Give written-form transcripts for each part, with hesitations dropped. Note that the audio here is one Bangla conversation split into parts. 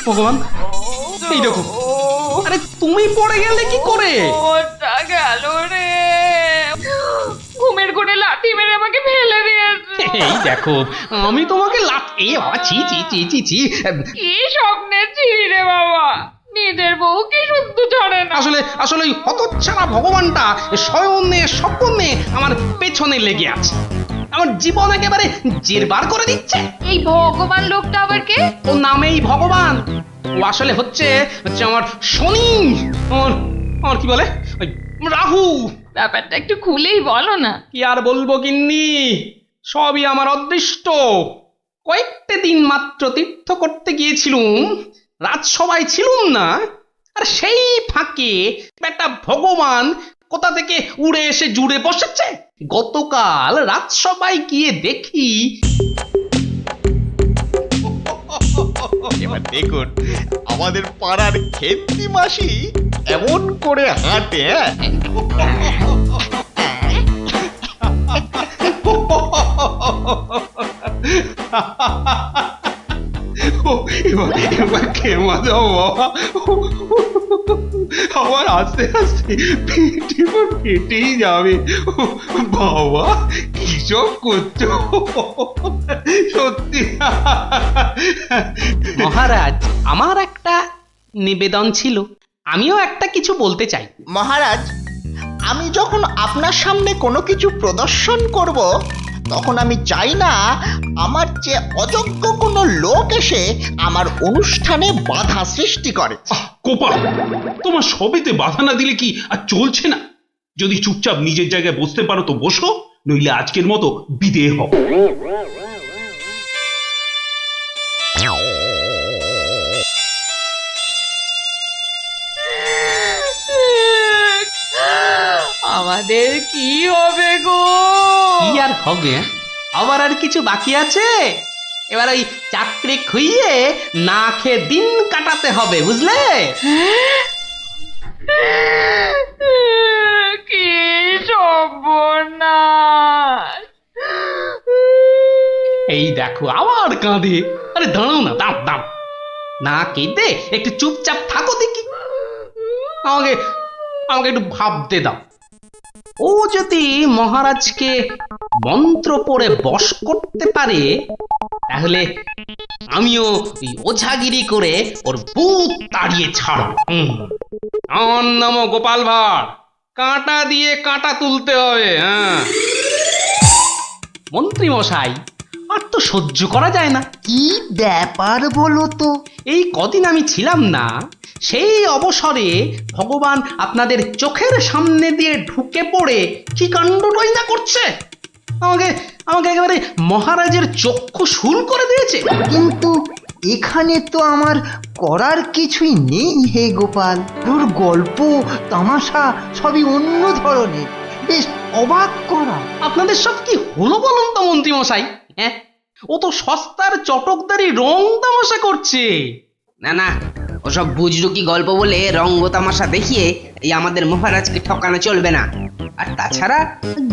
ভগবান, এই দেখো, আরে তুমি পড়ে গেলে কি করে? ওটা গেল রে, ঘুমের ঘুরে লাঠি মেরে আমাকে ফেলে দিয়েছে। এই দেখো, আমি তোমাকে এ বাবা, ছি ছি ছি ছি ছি। কি স্বপ্নের ছিলি রে বাবা, নিজের বউ কি শুদ্ধ ছড়ে না। আসলে আসলে ওই হতচ্ছাড়া ভগবানটা শয়নে স্বপ্নে আমার পেছনে লেগে আছে, আমার জীবন একেবারে জেরবার করে দিচ্ছে। এই ভগবান লোকটা আবার কে? ও নামেই ভগবান, ও আসলে হচ্ছে হচ্ছে আমার শনি, আমার আমার কি বলে ওই রাহু। ব্যাপারটা একটু খুলেই বলো না। কি আর বলবো গিন্নি, সবই আমার অদৃষ্ট। কয়েকটা দিন মাত্র তীর্থ করতে গিয়েছিলুম, রাজসভায় ছিলুম না, আর সেই ফাঁকে একটা ভগবান কোথা থেকে উড়ে এসে জুড়ে বসেছে। গতকাল রাজসভায় গিয়ে দেখি, এবার দেখুন আমাদের পাড়ার খেন্তি মাসি এমন করে হাঁটে, এবার এবার খেমা যাও বাবা, আমার আস্তে আস্তে পেটে ফেটেই যাবে। বাবা কি সব করছো সত্যি। মহারাজ, আমার একটা নিবেদন ছিল, আমিও একটা কিছু বলতে চাই। মহারাজ আমি যখন আপনার সামনে কোনো কিছু প্রদর্শন করব তখন আমি চাই না আমার যে অযোগ্য কোনো লোক এসে আমার অনুষ্ঠানে বাধা সৃষ্টি করে। কোপাল, তোমার সবেতে বাধা না দিলে কি আর চলছে না? যদি চুপচাপ নিজের জায়গায় বসতে পারো তো বসো, নইলে আজকের মতো বিদেয় হও। আমাদের কি হবে গো? কি আর হবে, আবার আর কিছু বাকি আছে? এবার ওই চাকরি খুইয়ে না খেয়ে দিন কাটাতে হবে, বুঝলে? কি সর্বনাশ! এই দেখো আবার কাঁদে। আরে দাঁড়াও না, দাঁড় দাঁড়, না কেঁদে একটু চুপচাপ থাকো দেখি। আমাকে আমাকে একটু ভাবতে দাও। ও যদি মহারাজকে মন্ত্র পড়ে বশ করতে পারে, তাহলে আমিও ওই ওঝাগিরি করে ওর ভূত তাড়িয়ে ছাড়ব। আমার নামও গোপাল ভাঁড়, কাঁটা দিয়ে কাঁটা তুলতে হবে। হ্যাঁ মন্ত্রী মশাই, আর তো সহ্য করা যায় না। কি ব্যাপার বলো তো? এই কদিন আমি ছিলাম না, সেই অবসরে ভগবান আপনাদের চোখের সামনে দিয়ে ঢুকে পড়ে কি কাণ্ডটাই না করছে। আমাকে আমাকে একেবারে মহারাজের চক্ষু শুল করে দিয়েছে। কিন্তু এখানে তো আমার করার কিছুই নেই হে গোপাল। তোর গল্প তামাশা সবই অন্য ধরনের, বেশ অবাক করা। আপনাদের সব কি হলো বলুন তো মন্ত্রী মশাই? হ্যাঁ, ও তো সস্তার চটকদারি রং তামাশা করছে। না না, ওসব বুজরুকি গল্প বলে রঙ্গ তামাশা দেখিয়ে এই আমাদের মহারাজকে ঠকানো চলবে না। আর তাছাড়া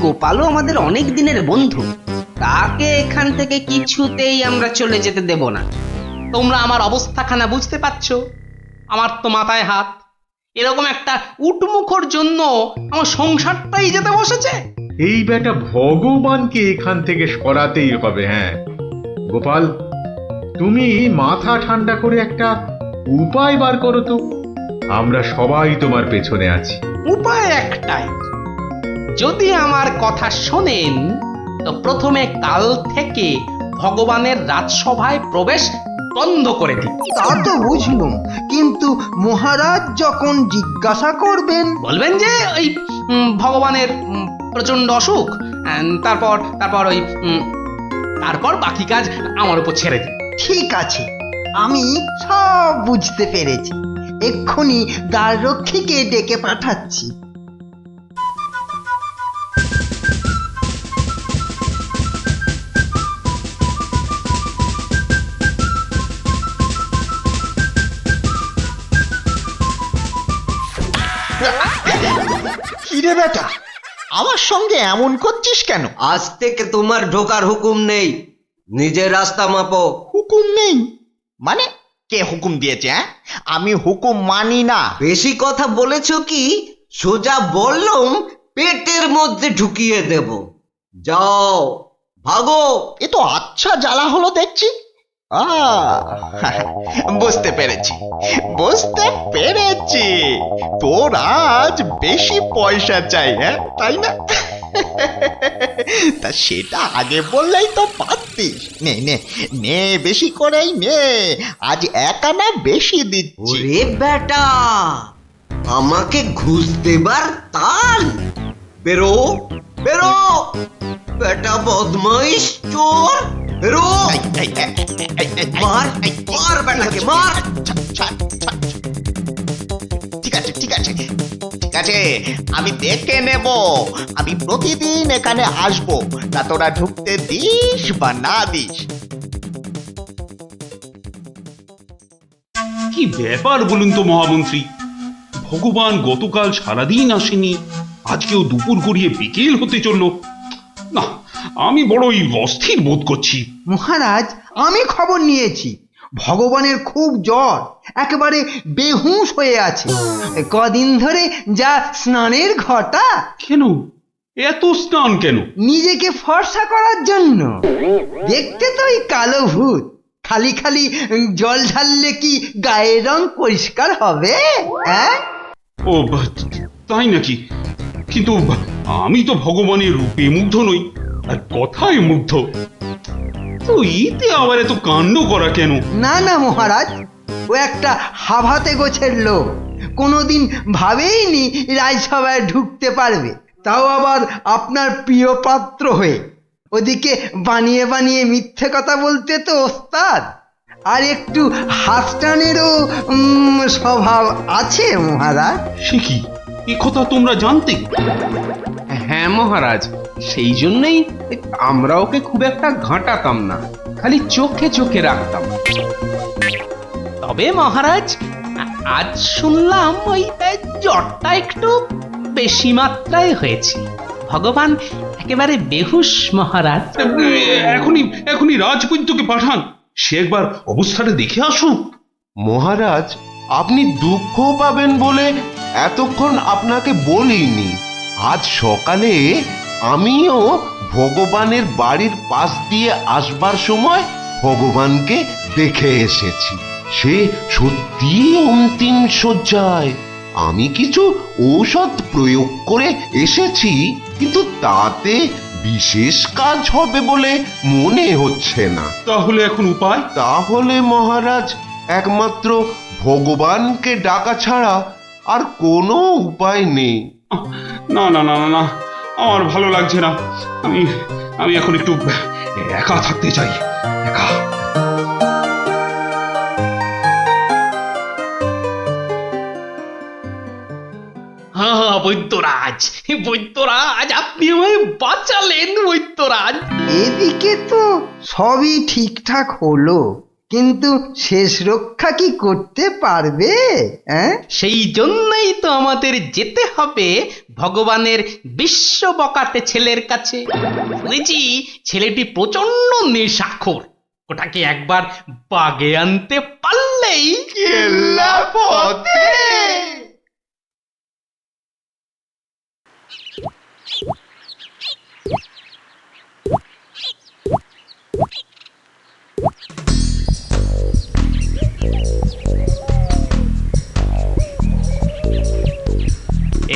গোপালও আমাদের অনেক দিনের বন্ধু, তাকে এখান থেকে কিছুতেই আমরা চলে যেতে দেব না। তোমরা আমার অবস্থাখানা বুঝতে পারছো? আমার তো মাথায় হাত, এরকম একটা উটমুখর জন্য আমার সংসারটাই যেতে বসেছে। এই বেটা ভগবানকে এখান থেকে সরাতেই হবে। হ্যাঁ গোপাল, তুমি মাথা ঠান্ডা করে একটা উপায় বার করো তো, আমরা সবাই তোমার পেছনে আছি। উপায় একটাই, যদি আমার কথা শোনেন তো প্রথমে কাল থেকে ভগবানের রাজসভায় প্রবেশ বন্ধ করে দিন। তা তো বুঝলুম, কিন্তু মহারাজ যখন জিজ্ঞাসা করবেন? বলবেন যে ওই ভগবানের প্রচন্ড অসুখ, তারপর তারপর ওই তারপর বাকি কাজ আমার উপর ছেড়ে দিন। ঠিক আছে, আমি সব বুঝতে পেরেছি। এক্ষুনি দ্বাররক্ষীকে ডেকে পাঠাচ্ছি। কিরে বেটা, আমার সঙ্গে এমন করছিস কেন? আজ থেকে তোমার ঢোকার হুকুম নেই, নিজের রাস্তা মাপো। হুকুম নেই? মানে কে হুকুম দিয়েছে? হ্যাঁ, আমি হুকুম মানি না। বেশি কথা বলেছ কি সোজা বললুম পেটের মধ্যে ঢুকিয়ে দেব। যাও ভাগো। এ তো আচ্ছা জ্বালা হলো দেখছি। বুঝতে পেরেছি, বুঝতে পেরেছি। তোর আজ বেশি পয়সা চাই, হ্যাঁ তাই না? তা সেটা আগে বললেই তো পারতিস। নে নে নে, বেশি করেই নে, আজ 1 আনা বেশি দিচ্ছি। ওরে বেটা, আমাকে ঘুষ দেবার তাল? বেরো বেরো বেটা, বদমাইশ চোর, বেরো। এই, এই, এই, এই, এই, মার এই, মার বেটাকে মার। ছাড়, ছাড়, ছাড়। ঠিক আছে ঠিক আছে ঠিক আছে, আমি দেখে নেব। আমি প্রতিদিন এখানে আসবো, তা তোরা ঢুকতে দিস বা না দিস। কি ব্যাপার বলুন তো মহামন্ত্রী, ভগবান গতকাল সারাদিন আসেনি, আজকেও দুপুর গড়িয়ে বিকেল হতে চলল। না, আমি বড়ই অস্থির বোধ করছি। মহারাজ, আমি খবর নিয়েছি ভগবানের খুব জ্বর, একেবারে বেহুঁশ হয়ে আছে। কদিন ধরে যা স্নানের ঘটা, কেন এত স্নান কেন? নিজেকে ফর্সা করার জন্য। দেখতে তো ওই কালো ভূত, খালি খালি জল ঢাললে কি গায়ের রং পরিষ্কার হবে? হ্যাঁ, ও তাই নাকি? কিন্তু আমি তো ভগবানের রূপে মুগ্ধ নই, আর কথায় মুগ্ধ। তো এতে আবার এত কাণ্ড করা কেন? না না মহারাজ, ও একটা হাভাতে গোছের লোক, কোনোদিন ভাবেইনি রাজসভায় ঢুকতে পারবে, তাও আবার আপনার প্রিয় পাত্র হয়ে। ওদিকে বানিয়ে বানিয়ে মিথ্যে কথা বলতে তো ওস্তাদ, আর একটু হাসটানেরও স্বভাব আছে মহারাজ। সে কি, এ কথা তোমরা জানতে? হ্যাঁ মহারাজ, সেই জন্যই আমরা ওকে খুব একটা ঘাঁটাতাম না, খালি চোখে চোখে রাখতাম। তবে মহারাজ, আজ শুনলাম ওই জ্বরটা একটু বেশি মাত্রায় হয়েছে। ভগবান একেবারে বেহুশ মহারাজ। এখনই এখনই রাজবৈদ্যকে পাঠান, সে একবার অবস্থাটা দেখে আসুক। মহারাজ, আপনি দুঃখ পাবেন বলে এতক্ষণ আপনাকে বলিনি। আজ সকালে আমিও ভগবানের বাড়ির পাশ দিয়ে আসবার সময় ভগবানকে দেখে এসেছি। সে সত্যি অন্তিম শয্যায়। আমি কিছু ঔষধ প্রয়োগ করে এসেছি, কিন্তু তাতে বিশেষ কাজ হবে বলে মনে হচ্ছে না। তাহলে এখন উপায়? তাহলে মহারাজ, একমাত্র ভগবানকে ডাকা ছাড়া আর কোনো উপায় নেই। না না না না না, আমার ভালো লাগছে না। আমি আমি এখন একটু একা থাকতে চাই, একা। হ্যাঁ বৈদ্যরাজ, বৈদ্যরাজ, আপনি আমায় বাঁচালেন বৈদ্যরাজ। এদিকে তো সবই ঠিকঠাক হলো, কিন্তু শেষ রক্ষা কি করতে পারবে? হ্যাঁ, সেই জন্যই তো আমাদের যেতে হবে ভগবানের বিশ্ব বকাটে ছেলের কাছে। শুনেছি ছেলেটি প্রচন্ড নেশাখোর, ওটাকে একবার বাগে আনতে পারলেই কেল্লা পথে।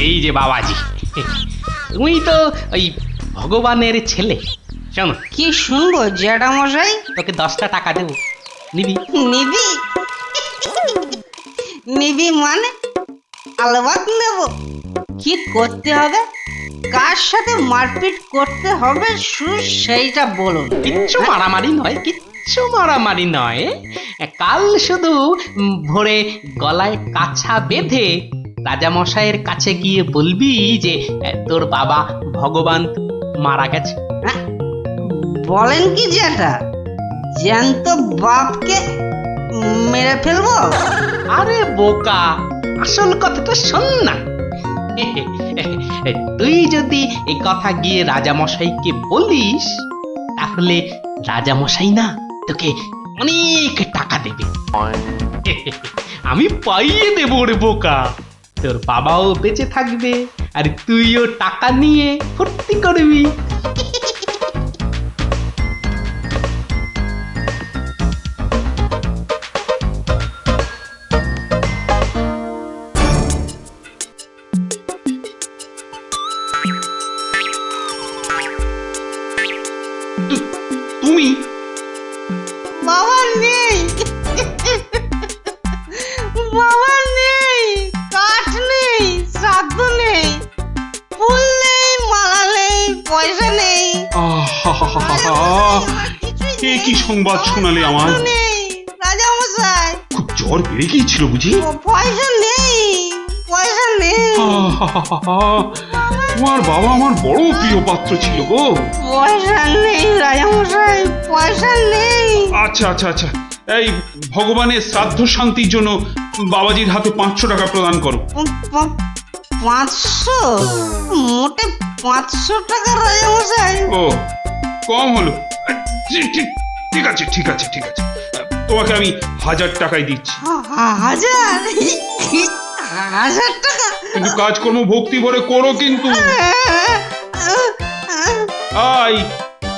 এই যে বাবাজি, তুমি তো ওই ভগবানের ছেলে। শোনো, কি শুনবো জ্যাঠামশাই? তোকে 10টা টাকা দেবো, নিবি? নিবি? নিবি মানে? আলবাত নেব। কি করতে হবে? কার সাথে মারপিট করতে হবে শুধু সেইটা বলুন। কিচ্ছু মারামারি নয়, কিচ্ছু মারামারি নয়। কাল শুধু ভোরে গলায় কাছা বেঁধে রাজামশাইয়ের কাছে গিয়ে বলবি যে তোর বাবা ভগবান মারা গেছে। হ্যাঁ? বলেন কি জ্যাঠা, জ্যান্ত বাপকে মেরে ফেলবো? আরে বোকা, আসল কথাটা শোন না। তুই যদি এই কথা গিয়ে রাজামশাইকে বলিস, তাহলে রাজামশাই না তোকে অনেক টাকা দেবে। আমি পাইয়ে দেবো রে বোকা। তোর বাবাও বেঁচে থাকবে আর তুইও টাকা নিয়ে ফুর্তি করবি। তুমি বাবা নেই, বাবা নেই, কাঠ নেই, শ্রাদ্ধ নেই, ফুল নেই, মালা নেই, পয়সা নেই, এ কি সংবাদ শোনালে আমার? কিচ্ছু নেই রাজা মশাই। খুব জ্বর বেড়ে গিয়েছিল বুঝি? পয়সা নেই, পয়সা নেই, তোমার বাবা আমার বড় প্রিয় পাত্র ছিল গো। পয়সা নেই রাজা মশাই, পয়সা নেই। আচ্ছা আচ্ছা আচ্ছা, এই ভগবানের শ্রাদ্ধ শান্তির জন্য বাবাজির হাতে 500 টাকা প্রদান করো। 500? মোটে 500 টাকা রাজা মশাই? ও কম হলো। ঠিক আছে ঠিক আছে ঠিক আছে, তোমাকে আমি 1000 টাকাই দিচ্ছি। 1000 টাকা? কিন্তু কাজকর্ম ভক্তি ভরে করো কিন্তু। আই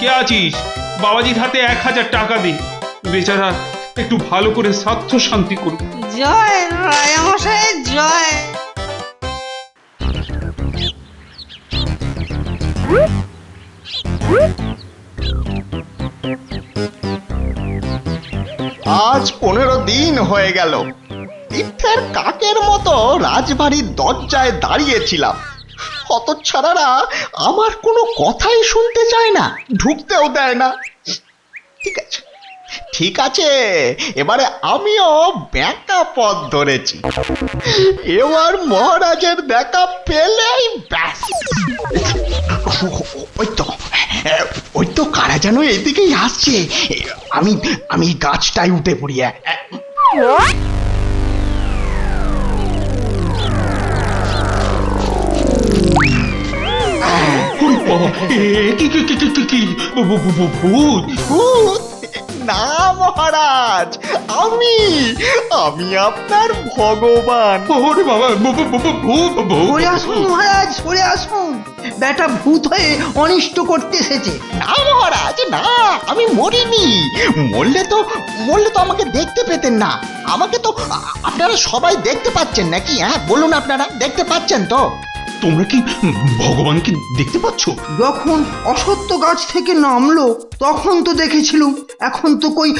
কে আছিস? বাবাজির হাতে 1000 টাকা দে, বেচারা একটু ভালো করে শ্রাদ্ধ শান্তি করুক। জয় রাজা মশাই, জয়। আজ 15 দিন হয়ে গেল তীর্থের কাকের মতো রাজবাড়ির দরজায় দাঁড়িয়েছিলাম। হতচ্ছাড়ারা আমার কোনো কথাই শুনতে চায় না, ঢুকতেও দেয় না। ঠিক আছে ঠিক আছে, এবারে আমিও ব্যাকা পথ ধরেছি। এবার মহারাজের দেখা পেলেই ব্যাস। ওই তো কারা যেন এদিকেই আসছে। আমি আমি গাছটায় উঠে পড়ি। ভূত ভূত না মহারাজ, আমি আমি আপনার ভগবান। ওরে বাবা, ভূত সরে আসুন মহারাজ, সরে আসুন। বেটা ভূত হয়ে অনিষ্ট করতে এসেছে। না মহারাজ না, আমি মরিনি। মরলে তো আমাকে দেখতে পেতেন না। আমাকে তো আপনারা সবাই দেখতে পাচ্ছেন নাকি? হ্যাঁ বলুন, আপনারা দেখতে পাচ্ছেন তো? তোমরা কি ভগবানকে দেখতে পাচ্ছ? যখন অসত্য গাছ থেকে নামলো তখন তো দেখেছিলুম, এখন তো কই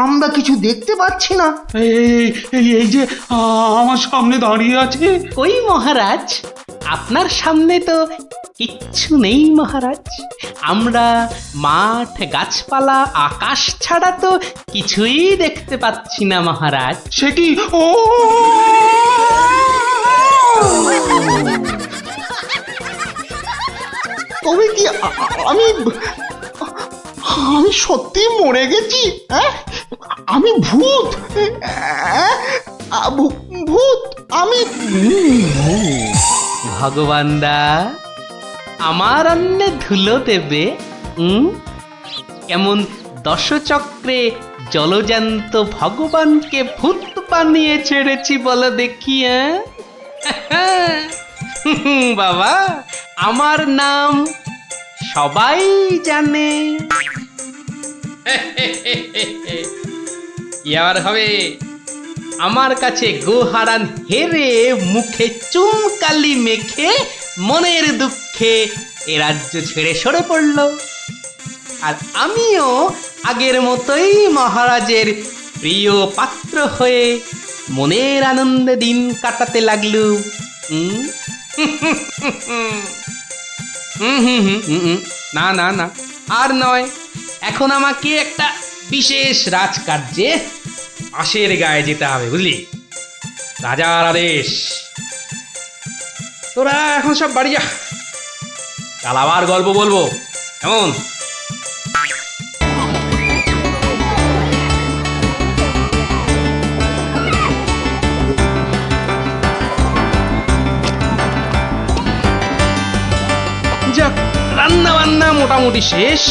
আমরা কিছু দেখতে পাচ্ছি না। এই যে আমার সামনে দাঁড়িয়ে আছে। কই মহারাজ, আপনার সামনে তো কিচ্ছু নেই মহারাজ। আমরা মাঠ, গাছপালা, আকাশ ছাড়া তো কিছুই দেখতে পাচ্ছি না মহারাজ। সে কি? ও তবে কি আমি আমি সত্যি মরে গেছি? হ্যাঁ আমি ভূত? ভূত আমি? ভগবানদা আমার অন্নে ধুলো দেবে? কেমন দশচক্রে জলজান্ত ভগবানকে ভূত বানিয়ে ছেড়েছি বলো দেখি। বাবা, আমার নাম সবাই জানে। ইয়ার হবে আমার কাছে গোহারান হেরে মুখে চুনকালি মেখে মনের দুঃখে এ রাজ্য ছেড়ে সরে পড়ল। আর আমিও আগের মতোই মহারাজের প্রিয় পাত্র হয়ে মনের আনন্দে দিন কাটাতে লাগলুম। না না না, আর নয়। এখন আমাকে একটা বিশেষ রাজকার্যে আশের গায়ে যেতে হবে, বুঝলি? রাজার আদেশ। তোরা এখন সব বাড়ি যা, কাল আবার গল্প বলবো, কেমন? যাক, রান্না বান্না মোটামুটি শেষ,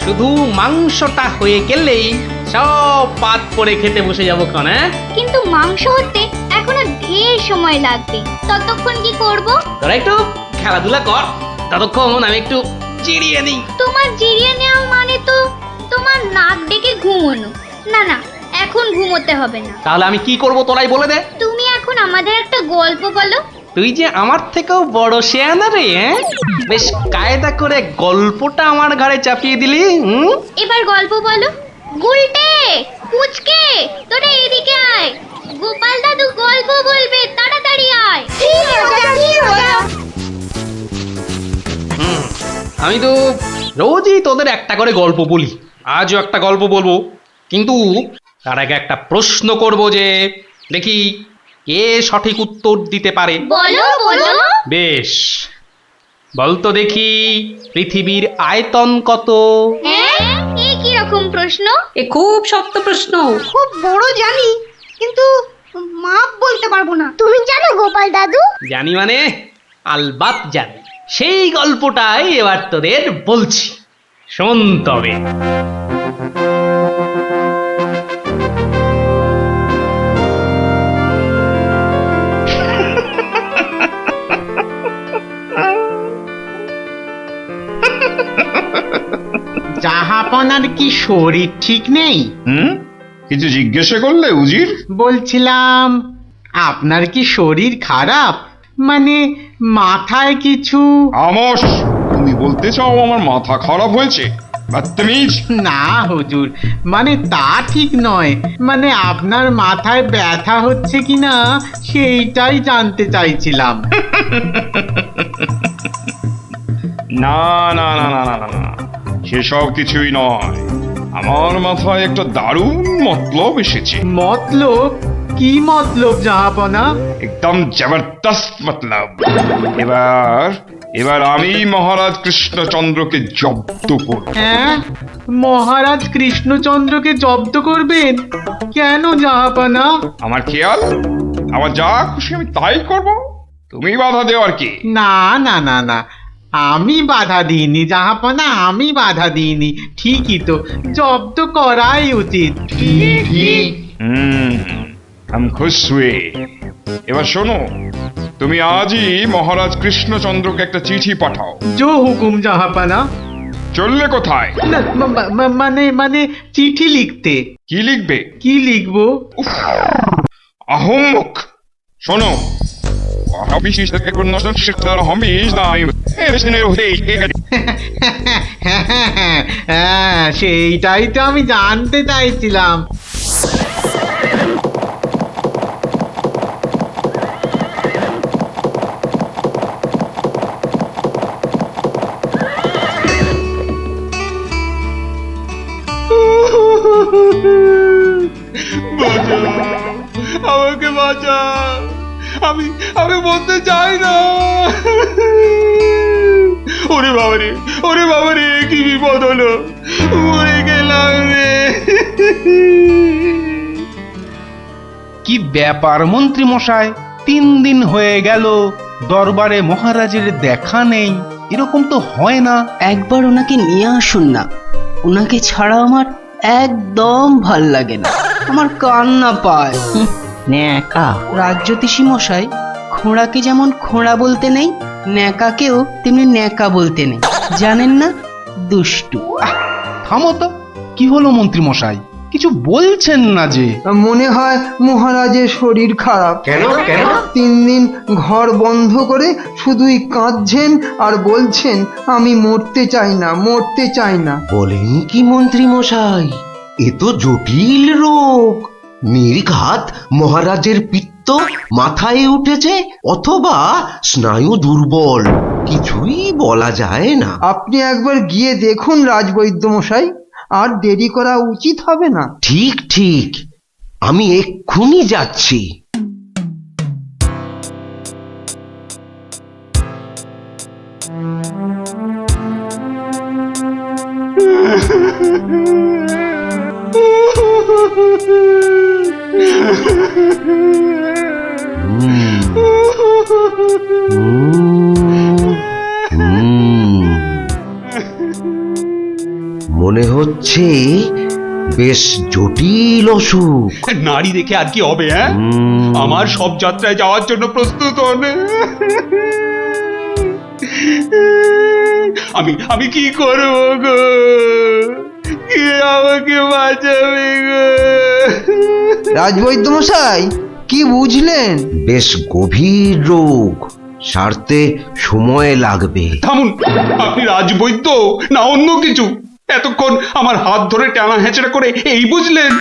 শুধু মাংসটা হয়ে গেলেই সব পাত করে খেতে বসে যাবো ক্ষণ, হ্যাঁ? কিন্তু মাংস হতে এখনো ঢের সময় লাগবে, ততক্ষণ কি করব? তোরা একটু খেলাধুলা কর, ততক্ষণ আমি একটু চিড়িয়ে নিই। তোমার জিরিয়ে নেওয়া মানে তো তোমার নাক ডেকে ঘুমোনো। না না, এখন ঘুমোতে হবে না। তাহলে আমি কি করব তোরাই বলে দে। তুমি এখন আমাদের একটা গল্প বলো। তুই যে আমার থেকেও বড় শেয়ানা রে, হ্যাঁ? বেশ কায়দা করে গল্পটা আমার ঘাড়ে চাপিয়ে দিলি। এবার গল্প বলো। গুলটে, পুচকে, তোরা এদিকে আয়। গোপাল দাদু গল্প বলবে, তাড়াতাড়ি আয়। আমি তো রোজই তোদের একটা করে গল্প বলি, আজও একটা গল্প বলবো, কিন্তু তার আগে একটা প্রশ্ন করব, যে দেখি কে সঠিক উত্তর দিতে পারে। বলো বলো। বেশ, বলতো দেখি পৃথিবীর আয়তন কত? হ্যাঁ, এ কি রকম প্রশ্ন? এ খুব শক্ত প্রশ্ন। খুব বড় জানি, কিন্তু মাপ বলতে পারবো না। তুমি জানো গোপাল দাদু? জানি মানে আলবাত জানি। সেই গল্পটাই এবার তোদের বলছি, শোন তবে। জাহাপনার কি শরীর ঠিক নেই? কিছু জিজ্ঞাসা করলে উজির? বলছিলাম, আপনার কি শরীর খারাপ? মানে মাথায় কিছু? আমস, তুমি বলতে চাও আমার মাথা খারাপ হয়েছে? বদতমিজ! না হুজুর, মানে তা ঠিক নয়, মানে আপনার মাথায় ব্যথা হচ্ছে কিনা সেইটাই জানতে চাইছিলাম। না না না না না না না, সেসব কিছুই নয়। আমার মাথায় একটা দারুণ মতলব এসেছে। মতলব? কি মতলব জাহাপনা? একদম জবরদস্ত মতলব। এবার এবার আমি মহারাজ কৃষ্ণচন্দ্রকে জব্দ করব। হ্যাঁ, মহারাজ কৃষ্ণচন্দ্রকে জব্দ করবেন? কেন জাহাপনা? আমার খেয়াল, আমার যা খুশি আমি তাই করব, তুমি বাধা দেওয়ার কি? না না না না, আমি বাধা দিইনি জাহাপনা, আমি বাধা দিইনি। ঠিকই তো, জব্দ করাই উচিত। हम खुश हुए। এবার শোনো, তুমি আজই মহারাজ কৃষ্ণচন্দ্রকে একটা চিঠি পাঠাও। জো হুকুম জাহাপনা। চললে কোথায়? না, মানে মানে চিঠি লিখতে। কি লিখবে? কি লিখবো? আহম্মক! শোনো, হ্যাঁ, সেইটাই তো আমি জানতে চাইছিলাম। আমাকে বাঁচা, আমি আমি বলতে চাই না। ওরে বাবারে, ওরে বাবারে, কি বিপদ হলো, মরে গেলাম রে। কি ব্যাপার মন্ত্রী মশাই, 3 দিন হয়ে গেল দরবারে মহারাজের দেখা নেই। এরকম তো হয় না। একবার ওনাকে নিয়ে আসুন না, ওনাকে ছাড়া আমার একদম ভাল লাগে না, আমার কান্না পায়। ন্যাকা রাজ্যতীষী মশাই, খোঁড়াকে যেমন খোঁড়া বলতে নেই, ন্যাকাকেও তেমনি ন্যাকা বলতে নেই, জানেন না? দুষ্টু। থামো তো, কি হলো মন্ত্রী মশাই, কিছু বলছেন না যে? মনে হয় মহারাজের শরীর খারাপ। কেন কেন? 3 দিন ঘর বন্ধ করে শুধুই কাঁদছেন আর বলছেন, আমি মরতে চাই না, মরতে চাই না। বলেন কি মন্ত্রী মশাই, এ তো জটিল রোগ। নির্ঘাত মহারাজের পিত্ত মাথায় উঠেছে, অথবা স্নায়ু দুর্বল, কিছুই বলা যায় না। আপনি একবার গিয়ে দেখুন রাজবৈদ্য মশাই, আর দেরি করা উচিত হবে না। ঠিক ঠিক, আমি এক্ষুনি যাচ্ছি। মনে হচ্ছে বেশ জটিল অসুখ। নারী দেখে আর কি হবে? হ্যাঁ, আমার সব যাত্রায় যাওয়ার জন্য প্রস্তুত হন। আমি কি করব গো? কে আমাকে বাঁচাবে গো? রাজবৈদ্য মশাই, কি বুঝলেন? বেশ গভীর রোগ, সারতে সময় লাগবে। থামুন, আপনি রাজবৈদ্য না অন্য কিছু? এতক্ষণ আমার হাত ধরে টানা হেঁচড়া করে এই বুঝলেন?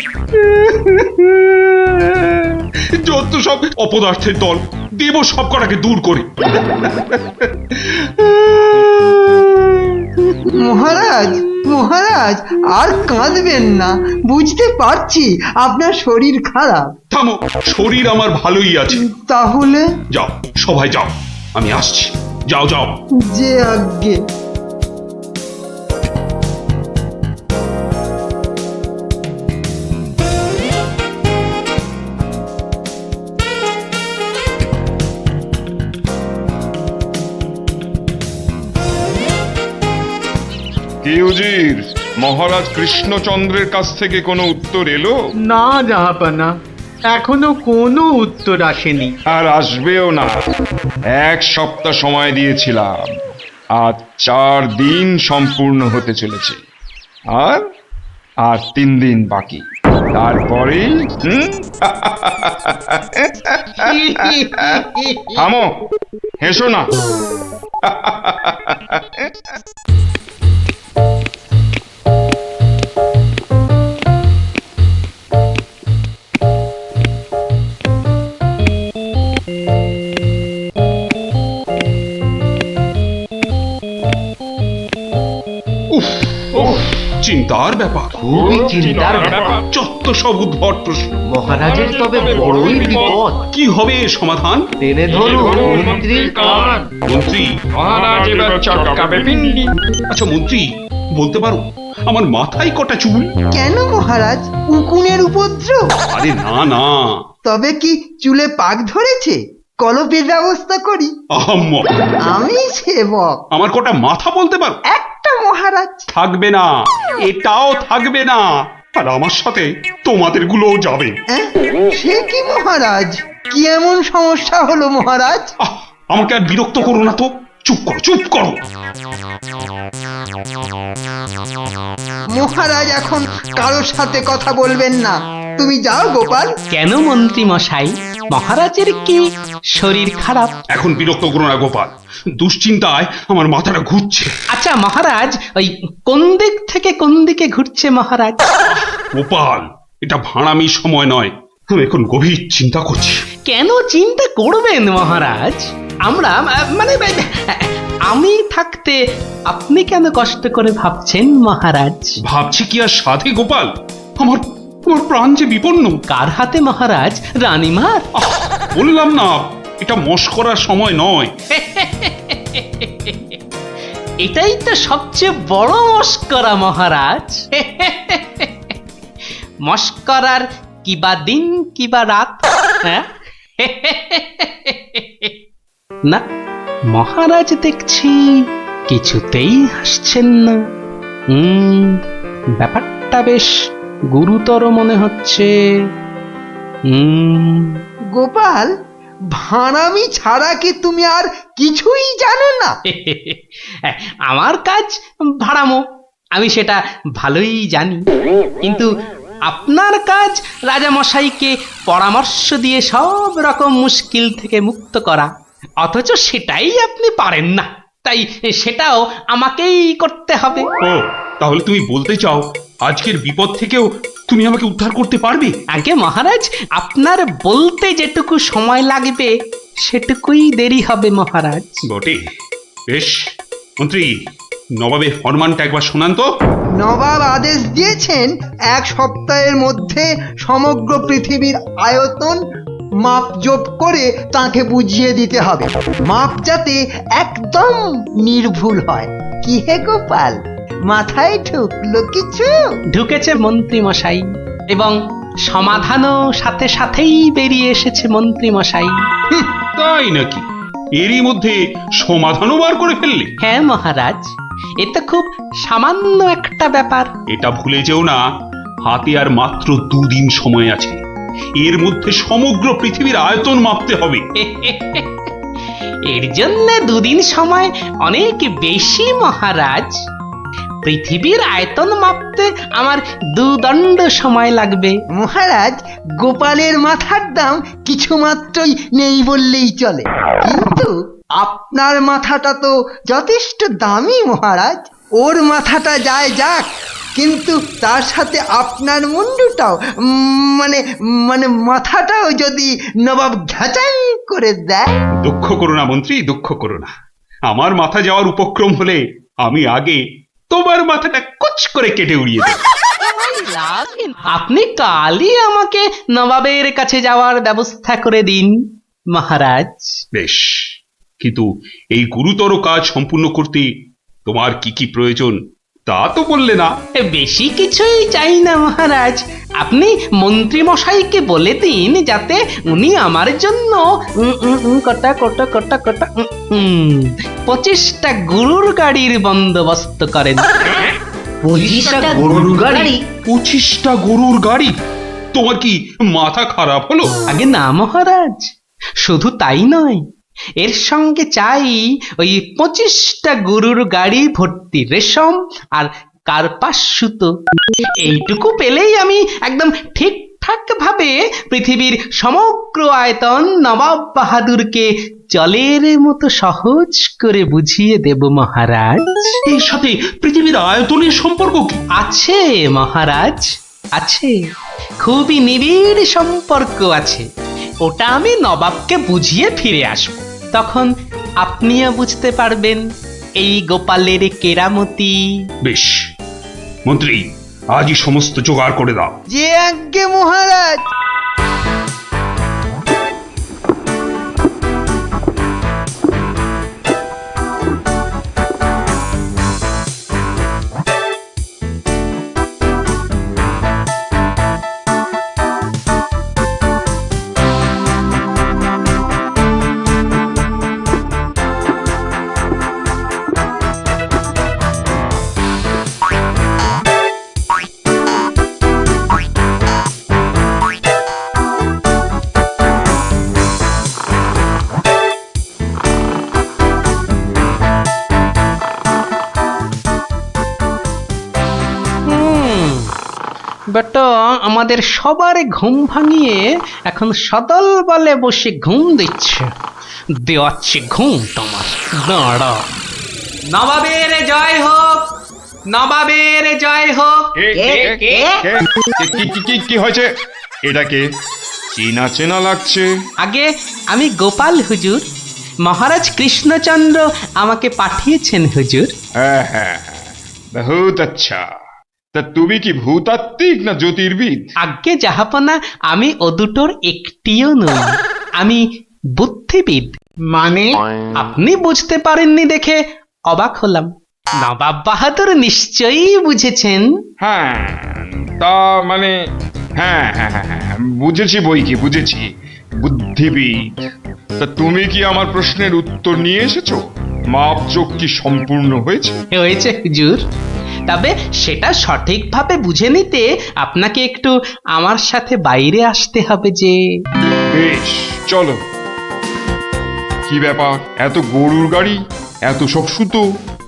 যত সব অপদার্থের দল, দেব সব কটাকে দূর করে। মহারাজ, মহারাজ, আর কাঁদবেন না। বুঝতে পারছি আপনার শরীর খারাপ। থামো, শরীর আমার ভালোই আছে। তাহলে যাও, সবাই যাও, আমি আসছি। যাও যাও। যে আজ্ঞে। কি উজির, মহারাজ কৃষ্ণচন্দ্রের কাছ থেকে কোনো উত্তর এলো? না জাহাপানা, এখনো কোনো উত্তর আসেনি। আর আসবেও না। 1 সপ্তাহ সময় দিয়েছিলাম, আজ 4 দিন সম্পূর্ণ হতে চলেছে, আর 3 দিন বাকি। তারপরেই থামো, হেসো না। চিন্তার ব্যাপার, খুবই চিন্তার ব্যাপার। যত সব উদ্ভট প্রশ্ন। মহারাজের তবে বড়ই বিপদ। কি হবে এর সমাধান? টেনে ধরুন মন্ত্রীর কান। মন্ত্রী? মহারাজ এবার চটকাবে পিণ্ডি। আচ্ছা মন্ত্রী, বলতে পারো আমার মাথায় কটা চুল? কেন মহারাজ, উকুনের উপদ্রব? আরে না না। তবে কি চুলে পাক ধরেছে? কলপের ব্যবস্থা করি। আহাম্মক। আমি সেবক। আমার কটা মাথা বলতে পারো? একটা মহারাজ। থাকবে না, এটাও থাকবে না। আর আমার সাথে তোমাদের গুলোও যাবে। সে কি মহারাজ? কি এমন সমস্যা হলো মহারাজ? আমাকে আর বিরক্ত করো না তো। চুপ করো, চুপ করো। মহারাজ এখন কারোর সাথে কথা বলবেন না। তুমি যাও গোপাল। কেন মন্ত্রী মশাই, মহারাজের কি শরীর খারাপ? এখন বিরক্ত করো না গোপাল, দুশ্চিন্তায় আমার মাথাটা ঘুরছে। আচ্ছা মহারাজ, ওই কোন দিক থেকে কোন দিকে ঘুরছে মহারাজ? গোপাল, এটা ভাঁড়ামির সময় নয়, আমি এখন গভীর চিন্তা করছি। কেন চিন্তা করবেন মহারাজ? আমরা মানে আমি থাকতে আপনি কেন কষ্ট করে ভাবছেন মহারাজ? ভাবছি কি আর সাধে গোপাল, আমার প্রাণ যে বিপন্ন। কার হাতে মহারাজ? রানীমার? বললাম না, এটা মশকরার সময় নয়। এটাই তো সবচেয়ে বড় মস্করা মহারাজ। মস্করার কিবা দিন কিবা রাত। হ্যাঁ, না মহারাজ দেখছি কিছুতেই হাসছেন না। ব্যাপারটা বেশ গুরুতর মনে হচ্ছে। গোপাল, ভাঁড়ামি ছাড়া কি তুমি আর কিছুই জানো না? আমার কাজ ভাড়ামো, আমি সেটা ভালোই জানি। কিন্তু আপনার কাজ রাজামশাইকে পরামর্শ দিয়ে সব রকম মুশকিল থেকে মুক্ত করা, অথচ সেটাই আপনি পারেন না। তাই সেটাও আমাকেই করতে হবে। ও, তাহলে তুমি বলতে চাও আজকের বিপদ থেকেও তুমি আমাকে উদ্ধার করতে পারবে? আগে মহারাজ, আপনার বলতে যেটুকু সময় লাগবে সেটুকুই দেরি হবে মহারাজ। বটে, বেশ। মন্ত্রী, নবাবের ফরমানটা একবার শোনান তো। নবাব আদেশ দিয়েছেন 1 সপ্তাহের মধ্যে সমগ্র পৃথিবীর আয়তন মাপজোপ করে তাকে বুঝিয়ে দিতে হবে। মাপ যাতে একদম নির্ভুল হয়। কি হে গোপাল, মাথায় ঢুকলো কিছু? ঢুকেছে মন্ত্রী মশাই, এবং সমাধানও সাথে সাথেই বেরিয়ে এসেছে মন্ত্রী মশাই। তাই নাকি? এরই মধ্যে সমাধানও বার করে ফেললে? হ্যাঁ মহারাজ, এটা খুব সামান্য একটা ব্যাপার। এটা ভুলে যেও না, হাতে আর মাত্র 2 দিন সময় আছে। এর মধ্যে সমগ্র পৃথিবীর আয়তন মাপতে হবে। এর জন্য 2 দিন সময় অনেক বেশি মহারাজ। পৃথিবীর আয়তন মাপতে আমার 2 দণ্ড সময় লাগবে। মহারাজ, গোপালের মাথার দাম কিছু মাত্রই নেই বললেই চলে, কিন্তু আপনার মাথাটা তো যথেষ্ট দামি মহারাজ। ওর মাথাটা যায় যাক, কিন্তু তার সাথে আপনার মুন্ডুটাও মানে মানে মাথাটাও যদি নবাব ঘ্যাচাই করে দেয়। দুঃখ করো না মন্ত্রী, দুঃখ করো না। আমার মাথা যাওয়ার উপক্রম হলে আমি আগে তোমার মাথাটা কুচ করে কেটে উড়িয়ে দেব। আপনি কালই আমাকে নবাবের কাছে যাওয়ার ব্যবস্থা করে দিন মহারাজ। বেশ, কিন্তু এই গুরুতর কাজ সম্পূর্ণ করতে তোমার কি কি প্রয়োজন তা তো বললে না। বেশি কিছুই চাই না মহারাজ। আপনি মন্ত্রী মশাইকে বলে দিন যাতে উনি আমার জন্য কটা 25টা গরুর গাড়ির বন্দোবস্ত করেন। 25টা গরুর গাড়ি? 25টা গরুর গাড়ি? তোমার কি মাথা খারাপ হলো? আগে না মহারাজ, শুধু তাই নয়, এর সঙ্গে চাই ওই 25টা গরুর গাড়ি ভর্তি রেশম আর কার্পাস সুতো। এইটুকু পেলেই আমি একদম ঠিকঠাক ভাবে পৃথিবীর সমগ্র আয়তন নবাব বাহাদুরকে জলের মতো সহজ করে বুঝিয়ে দেব মহারাজ। এর সাথে পৃথিবীর আয়তনের সম্পর্ক কি? আছে মহারাজ, আছে, খুবই নিবিড় সম্পর্ক আছে। ওটা আমি নবাবকে বুঝিয়ে ফিরে আসব, তখন আপনিও বুঝতে পারবেন এই গোপালের কেরামতি। বেশ মন্ত্রী, আজই সমস্ত জোগাড় করে দাও। যে আজ্ঞে মহারাজ। বেটা আমাদের সবার ঘুম ভাঙিয়ে এখন সদল বলে বসে ঘুম দিচ্ছে। দেওয়াচ্ছে ঘুম তোমার, দাঁড়া। নবাবের জয় হোক, নবাবের জয় হোক। কি হয়েছে? এটাকে চেনা চেনা লাগছে। আগে আমি গোপাল হুজুর, মহারাজ কৃষ্ণচন্দ্র আমাকে পাঠিয়েছেন হুজুর। হ্যাঁ হ্যাঁ, বহুত আচ্ছা। তা তুমি কি ভূতাত্ত্বিক না জ্যোতির্বিদ? আজ্ঞে জাহাপনা, আমি ও দুটোর একটিও নই, আমি বুদ্ধিবিদ। মানে? আপনি বুঝতে পারেননি দেখে অবাক হলাম। নবাব বাহাদুর নিশ্চয়ই বুঝেছেন। হ্যাঁ, তা মানে হ্যাঁ হ্যাঁ হ্যাঁ, বুঝেছি বই কি, বুঝেছি, বুদ্ধিবিদ। তা তুমি কি আমার প্রশ্নের উত্তর নিয়ে এসেছো? মাপজোক কি সম্পূর্ণ হয়েছে? হয়েছে হুজুর, তবে সেটা সঠিকভাবে বুঝে নিতে আপনাকে একটু আমার সাথে বাইরে আসতে হবে যে। বেশ, চলো। কি ব্যাপার, এত গরুর গাড়ি, এত সব সুতো,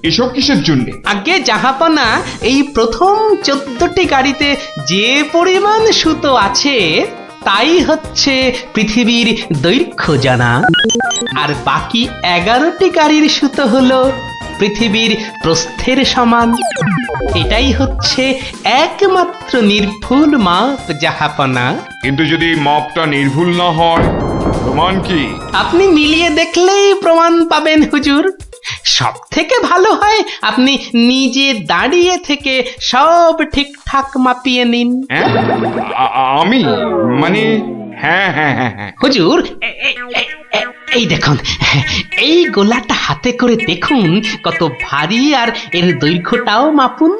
এসব কিসের জন্য? আগে জাহাপনা, এই প্রথম 14টি গাড়িতে যে পরিমাণ সুতো আছে তাই হচ্ছে পৃথিবীর দৈর্ঘ্য জানা, আর বাকি 11টি গাড়ির সুতো হলো পৃথিবীর প্রস্থের সমান। এটাই হচ্ছে একমাত্র নির্ভুল মাপ জাহাপনা। কিন্তু যদি মাপটা নির্ভুল না হয়, প্রমাণ কি? আপনি মিলিয়ে দেখলেই প্রমাণ পাবেন হুজুর। সব থেকে ভালো হয় আপনি নিজে দাঁড়িয়ে থেকে সব ঠিকঠাক মাপিয়ে নিন। হ্যাঁ, আমি মানে হ্যাঁ হ্যাঁ হ্যাঁ হ্যাঁ হুজুর, এই দেখুন, এই গোলাটা হাতে করে দেখুন কত ভারী, আর এর দৈর্ঘ্যটাও মাপুন,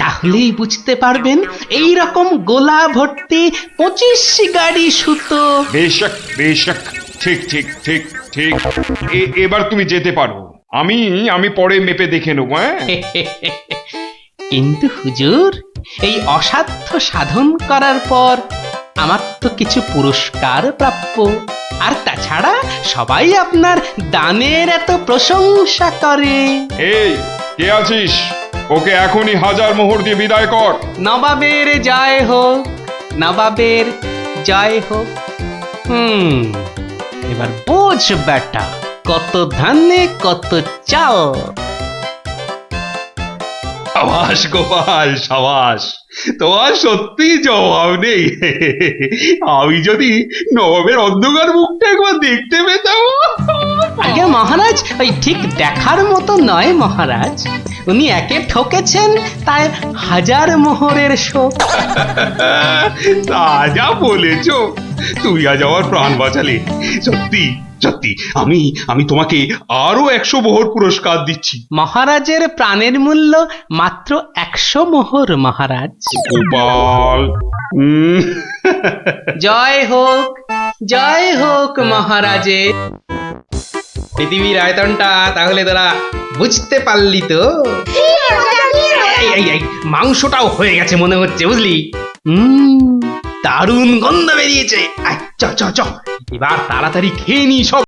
তাহলেই বুঝতে পারবেন এই রকম গোলা ভর্তি 25 গাড়ি সুতো। বেশক বেশক, ঠিক ঠিক ঠিক ঠিক। এবার তুমি যেতে পারো, আমি পরে মেপে দেখে নেবো। হ্যাঁ, কিন্তু হুজুর, এই অসাধ্য সাধন করার পর আমার তো কিছু পুরস্কার প্রাপ্য। আর তাছাড়া সবাই আপনার দানের এত প্রশংসা করে। এই কে আছিস? ওকে এখনই 1000 মোহর দিয়ে বিদায় কর। নবাবের জয় হোক, নবাবের জয় হোক। এবার বোঝ বেটা, কত ধানে কত চাল। সাবাস গোপাল, সাবাস, তোমার সত্যি জবাব নেই। আমি যদি নবাবের অন্ধকার মুখটা একবার দেখতে পেতাম। আগে মহারাজ, ওই ঠিক দেখার মতো নয় মহারাজ। উনি একে ঠকেছেন, তাই 1000 মোহরের শোক। তা যা বলেছ, তুমি আজ আমার প্রাণ বাঁচালে। সত্যি সত্যি আমি তোমাকে আরো 100 মোহর পুরস্কার দিচ্ছি। মহারাজের প্রাণের মূল্য মাত্র 100 মোহর মহারাজ। গোপাল, জয় হোক, জয় হোক মহারাজের। পৃথিবীর আয়তনটা তাহলে তোরা বুঝতে পারলি তো? এই মাংসটাও হয়ে গেছে মনে হচ্ছে, বুঝলি? দারুণ গন্ধ বেরিয়েছে। চ চ চ, এবার তাড়াতাড়ি খেয়ে নি সব।